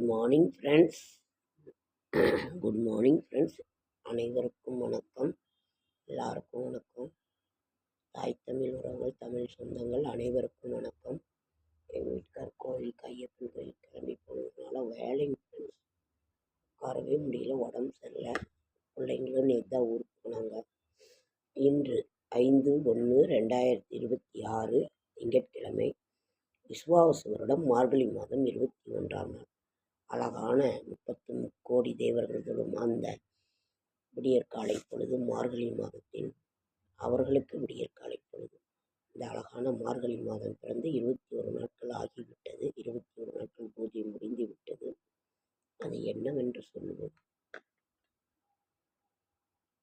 Good morning friends. Good morning friends. அனைவருக்கும் வணக்கம். எல்லாருக்கும் வணக்கம். தாய் தமிழ் உறவுகள், தமிழ் சொந்தங்கள் அனைவருக்கும் வணக்கம். எங்கள் வீட்டுக்கார் கோயிலுக்கு, ஐயப்பன் கோயிலுக்கு கிளம்பி போனதுனால வேலைங்க ஃப்ரெண்ட்ஸ், உட்காரவே முடியல, உடம்பு சரியில்லை. பிள்ளைங்களும் நேற்று தான் ஊருக்கு போனாங்க. இன்று 5/1/2026 திங்கட்கிழமை, விசுவாவசு வருடம் மார்கழி மாதம் 21ஆம் நாள். அழகான 33 கோடி தேவர்கள் தொழும் அந்த விடியற்காலை பொழுது, மார்கழி மாதத்தில் அவர்களுக்கு விடியற்காலை பொழுது. இந்த அழகான மார்கழி மாதம் பிறந்து 21 நாட்கள் ஆகிவிட்டது. 21 நாட்கள் பூஜை முடிந்து விட்டது. அது என்னவென்று சொல்லுவோம்.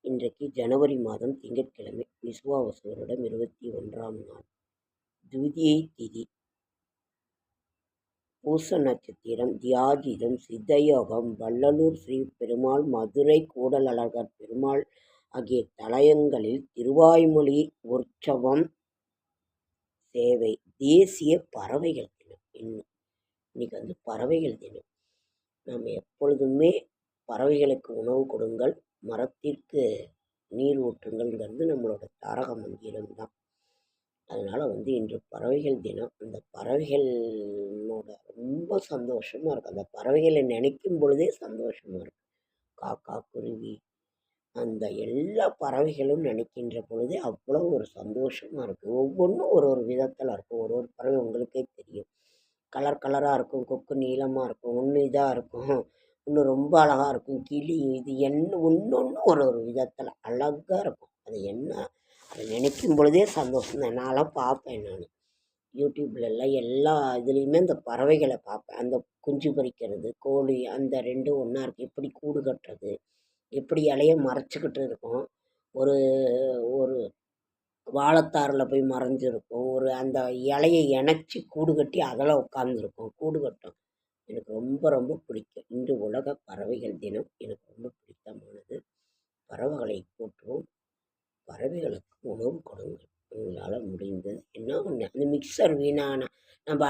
இன்றைக்கு ஜனவரி மாதம் திங்கட்கிழமை, விசுவாவசு வருடம் 21ஆம் நாள், துவிதியை திதி, பூச நட்சத்திரம், தியாஜிதம், சித்தயோகம், வள்ளலூர் ஸ்ரீ பெருமாள், மதுரை கூடலழகர் பெருமாள் ஆகிய தலயங்களில் திருவாய்மொழி உற்சவம் சேவை. தேசிய பறவைகள் தினம். இன்னைக்கு பறவைகள் தினம். நாம் எப்பொழுதுமே பறவைகளுக்கு உணவு கொடுங்கள், மரத்திற்கு நீர் ஊற்றுங்கள்ங்கிறது நம்மளோட தாரக மந்திரம் தான். அதனால் இன்று பறவைகள் தினம். அந்த பறவைகளோட ரொம்ப சந்தோஷமாக இருக்குது. அந்த பறவைகளை நினைக்கும் பொழுதே சந்தோஷமாக இருக்குது. காக்கா, குருவி, அந்த எல்லா பறவைகளும் நினைக்கின்ற பொழுதே அவ்வளோ ஒரு சந்தோஷமாக இருக்குது. ஒவ்வொன்றும் ஒரு ஒரு விதத்தில் இருக்கும். ஒரு ஒரு பறவை உங்களுக்கே தெரியும். கலர் கலராக இருக்கும். கொக்கு நீளமாக இருக்கும். ஒன்று இதாக இருக்கும், இன்னும் ரொம்ப அழகாக இருக்கும். கிளி, இது என்ன ஒன்று ஒரு ஒரு விதத்தில் அழகாக இருக்கும். அது என்ன, அதை நினைக்கும் பொழுதே சந்தோஷம் தான். நான்லாம் பார்ப்பேன். நான் யூடியூப்லலாம் எல்லா இதுலேயுமே அந்த பறவைகளை பார்ப்பேன். அந்த குஞ்சு பறிக்கிறது, கோழி, அந்த ரெண்டும் ஒன்றா இருக்குது. எப்படி கூடு கட்டுறது, எப்படி இலைய மறைச்சிக்கிட்டு இருக்கும். ஒரு ஒரு வாழைத்தாரில் போய் மறைஞ்சிருக்கும். ஒரு அந்த இலையை இணைச்சி கூடு கட்டி அதில் உட்காந்துருக்கும். கூடு கட்டும். எனக்கு ரொம்ப ரொம்ப பிடிக்கும். இன்று உலக பறவைகள் தினம். எனக்கு ரொம்ப பிடித்தமானது. பறவைகளை போற்றுவோம், பறவைகளுக்கு உணவு கொடுங்கள். உங்களால் முடிந்தது என்ன ஒன்று. அந்த மிக்சர் வீணான நம்ம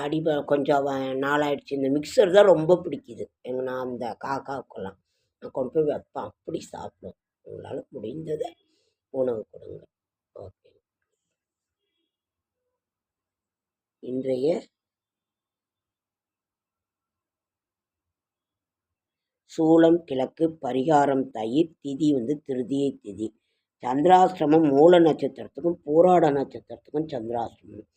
கொஞ்சம் நாளாயிடுச்சு. இந்த மிக்சர் தான் ரொம்ப பிடிக்குது நான் அந்த காக்காவுக்கெல்லாம் நான் கொண்டு போய் வைப்பேன். அப்படி சாப்பிடும். உங்களால் முடிந்ததை உணவு கொடுங்க. ஓகே. இன்றைய சூளம் கிழக்கு, பரிகாரம் தயிர், திதி திருதியை திதி. சந்திராசிரமம் மூல நட்சத்திரத்துக்கும் பூராட நட்சத்திரத்துக்கும் சந்திராசிரமம்.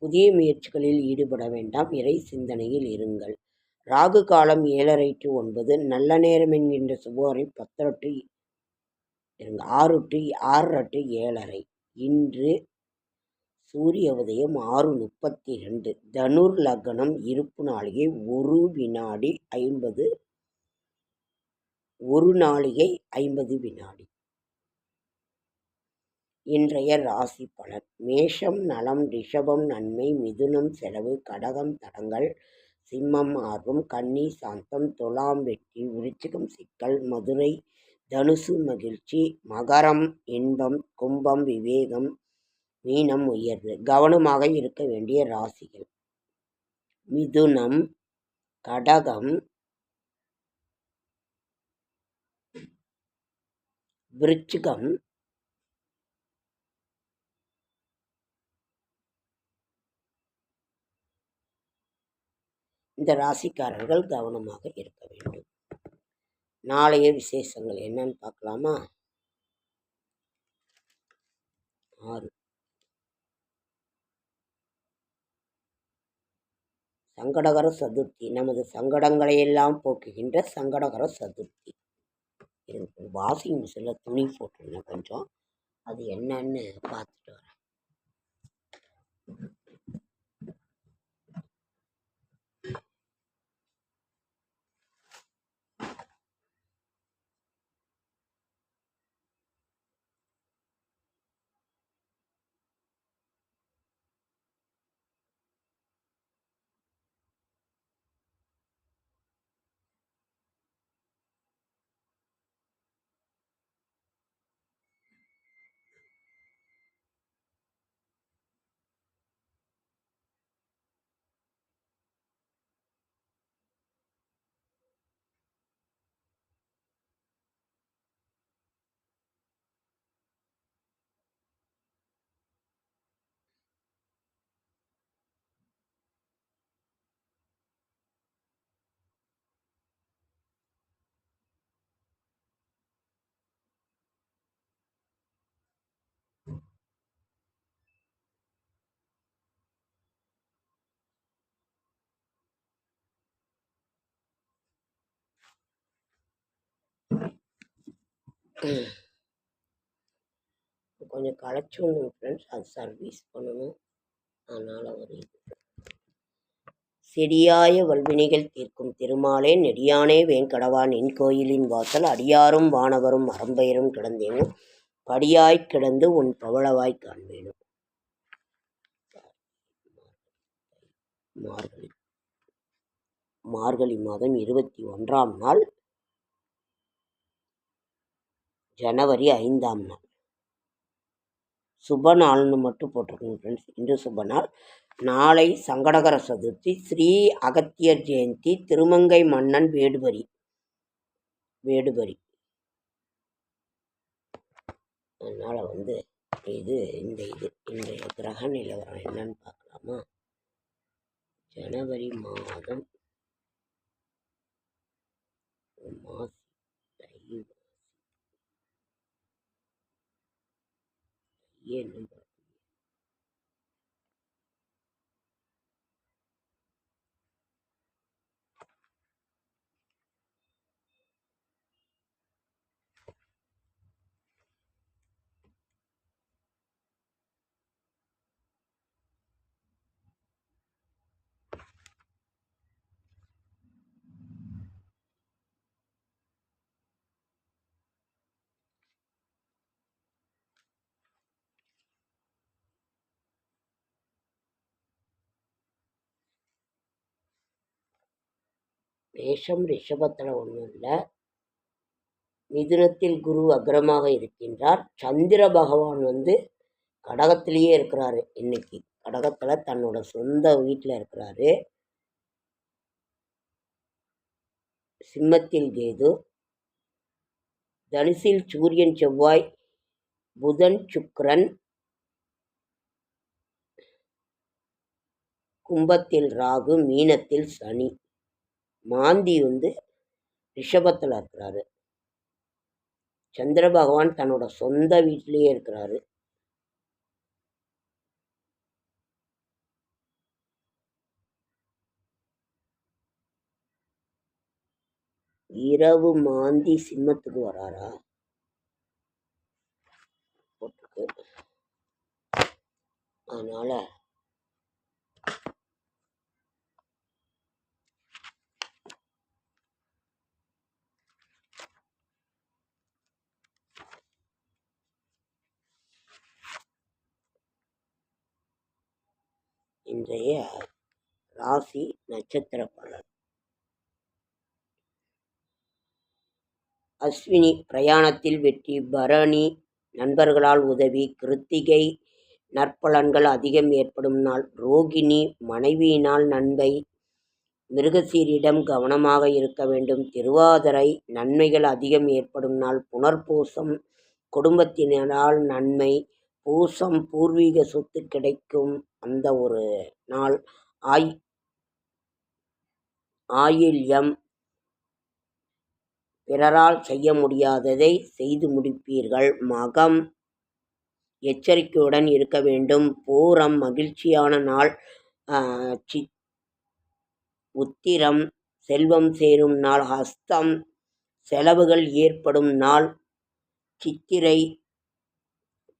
புதிய முயற்சிகளில் ஈடுபட வேண்டாம். இறை சிந்தனையில் இருங்கள். ராகு காலம் 7:30 to 9. நல்ல நேரம் என்கின்ற சுபவரை 10 to 6 to 6:30 to 7:30. இன்று சூரிய உதயம் 6:32. தனுர் லக்னம். இருப்பு நாளிகை 1 வினாடி 50 வினாடி. இன்றைய ராசி பலன். மேஷம் நலம், ரிஷபம் நன்மை, மிதுனம் செலவு, கடகம் தடங்கள், சிம்மம் ஆர்வம், கன்னி சாந்தம், துலாம் வெற்றி, விருச்சிகம் சிக்கல், மதுரை தனுசு மகிழ்ச்சி, மகரம் இன்பம், கும்பம் விவேகம், மீனம் உயர்வு. கவனமாக இருக்க வேண்டிய ராசிகள்: மிதுனம், கடகம், விருச்சிகம், இந்த ராசிக்காரர்கள் கவனமாக இருக்க வேண்டும். நாளைய விசேஷங்கள் என்னன்னு பார்க்கலாமா? 6. சங்கடகர சதுர்த்தி. நமது சங்கடங்களையெல்லாம் போக்குகின்ற சங்கடகர சதுர்த்தி. வாஷிங் மிஷினில் துணி போட்டிருந்தேன் கொஞ்சம், அது என்னன்னு பார்த்துட்டு வரேன். கொஞ்சம் களைச்சி விடணும் ஃப்ரெண்ட்ஸ், அது சர்வீஸ் பண்ணணும். அதனால் ஒரு இது. செடியாய வல்வினைகள் தீர்க்கும் திருமாலே நெடியானே வேங்கடவா நின் கோயிலின் வாசல் அடியாரும் வானவரும் அறம்பெயரும் கிடந்தேனும் படியாய்க் கிடந்து உன் பவளவாய் காண்பேனும். மார்கழி மாதம் 21ஆம் நாள், ஜனவரி 5ஆம் நாள். சுப நாள்னு மட்டும் போட்டிருக்கோங்க ஃப்ரெண்ட்ஸ். இன்று சுப நாள். நாளை சங்கடகர சதுர்த்தி, ஸ்ரீ அகத்தியர் ஜெயந்தி, திருமங்கை மன்னன் வேடுபரி. அதனால் இது இன்றைய கிரக நிலவரம் என்னன்னு பார்க்கலாமா? ஜனவரி மாதம் மேஷம் ரிஷபத்தில் ஒன்றும் இல்லை. மிதுனத்தில் குரு அக்ரமாக இருக்கின்றார். சந்திர பகவான் கடகத்திலேயே இருக்கிறாரு. இன்னைக்கு கடகத்தில் தன்னோட சொந்த வீட்டில் இருக்கிறாரு. சிம்மத்தில் கேது, தனுசில் சூரியன் செவ்வாய் புதன் சுக்கிரன், கும்பத்தில் ராகு, மீனத்தில் சனி. மாந்தி ரிஷபத்தில் இருக்கிறாரு. சந்திர பகவான் தன்னோட சொந்த வீட்டிலேயே இருக்கிறாரு. இரவு மாந்தி சிம்மத்துக்கு வராரா? அதனால இன்றைய ராசி நட்சத்திர பலன். அஸ்வினி பிரயாணத்தில் வெற்றி, பரணி நண்பர்களால் உதவி, கிருத்திகை நற்பலன்கள் அதிகம் ஏற்படும் நாள், ரோகிணி மனைவியினால் நன்மை, மிருகசீரிடம் கவனமாக இருக்க வேண்டும், திருவாதிரை நன்மைகள் அதிகம் ஏற்படும் நாள், புனர்பூசம் குடும்பத்தினரால் நன்மை, பூசம் பூர்வீக சொத்து கிடைக்கும் அந்த ஒரு நாள், ஆயில்யம் பிறரால் செய்ய முடியாததை செய்து முடிப்பீர்கள், மகம் எச்சரிக்கையுடன் இருக்க வேண்டும், பூரம் மகிழ்ச்சியான நாள், உத்திரம் செல்வம் சேரும் நாள், ஹஸ்தம் செலவுகள் ஏற்படும் நாள், சித்திரை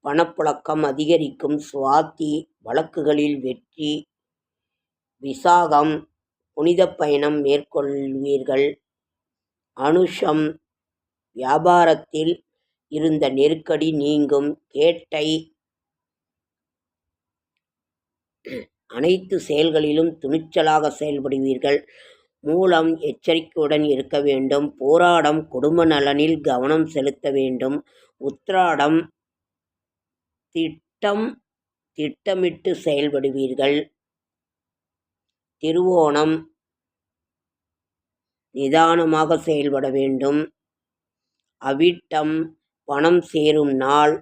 பணப்புழக்கம் அதிகரிக்கும், சுவாதி வழக்குகளில் வெற்றி, விசாகம் புனித பயணம் மேற்கொள்வீர்கள், அனுஷம் வியாபாரத்தில் இருந்த நெருக்கடி நீங்கும், கேட்டை அனைத்து செயல்களிலும் துணிச்சலாக செயல்படுவீர்கள், மூலம் எச்சரிக்கையுடன் இருக்க வேண்டும், போராடம் குடும்ப நலனில் கவனம் செலுத்த வேண்டும், உத்திராடம் திட்டமிட்டு செயல்படுவீர்கள், திருவோணம் நிதானமாக செயல்பட வேண்டும், அவிட்டம் பணம் சேரும் நாள்,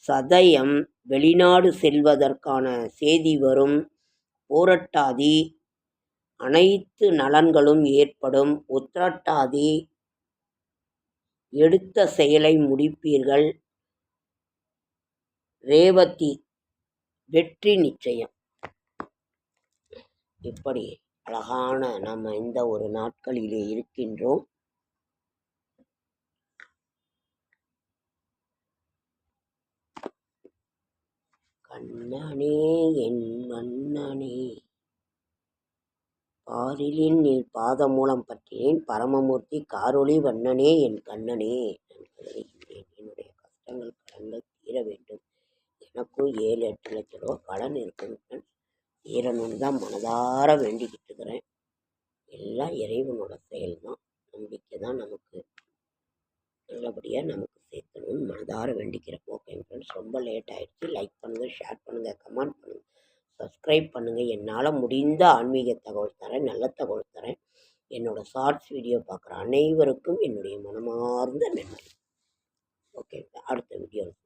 சதயம் வெளிநாடு செல்வதற்கான செய்தி வரும், பூரட்டாதி அனைத்து நலன்களும் ஏற்படும், உத்திரட்டாதி எடுத்த செயலை முடிப்பீர்கள், ரேவதி வெற்றி நிச்சயம். இப்படி அழகான நம்ம இந்த ஒரு நாட்களிலே இருக்கின்றோம். கண்ணனே என் மன்னனே பாரிலின் நில் பாதமூலம் பற்றினேன் பரமமூர்த்தி காரொளி வண்ணனே என் கண்ணனே நான் கதறுகின்றேன். என்னுடைய கஷ்டங்கள் கடன்கள் தீர வேண்டும். எனக்கும் 7-8 லட்ச ரூபா கடன் இருக்குங்க ஃப்ரெண்ட்ஸ். தீரணும்னு தான் மனதார வேண்டிக்கிட்டு இருக்கிறேன். எல்லாம் இறைவனோட செயல் தான். நம்பிக்கை தான் நமக்கு நல்லபடியாக நமக்கு சேர்க்கணும்னு மனதார வேண்டிக்கிறேன். ஓகே ஃப்ரெண்ட்ஸ், ரொம்ப லேட் ஆகிடுச்சு. லைக் பண்ணுங்கள், ஷேர் பண்ணுங்கள், கமெண்ட் பண்ணுங்கள், சப்ஸ்கிரைப் பண்ணுங்கள். என்னால் முடிந்த ஆன்மீக தகவல் தரேன், நல்ல தகவல் தரேன். என்னோடய ஷார்ட்ஸ் வீடியோ பார்க்குற அனைவருக்கும் என்னுடைய மனமார்ந்த நன்றி. ஓகே, அடுத்த வீடியோவில்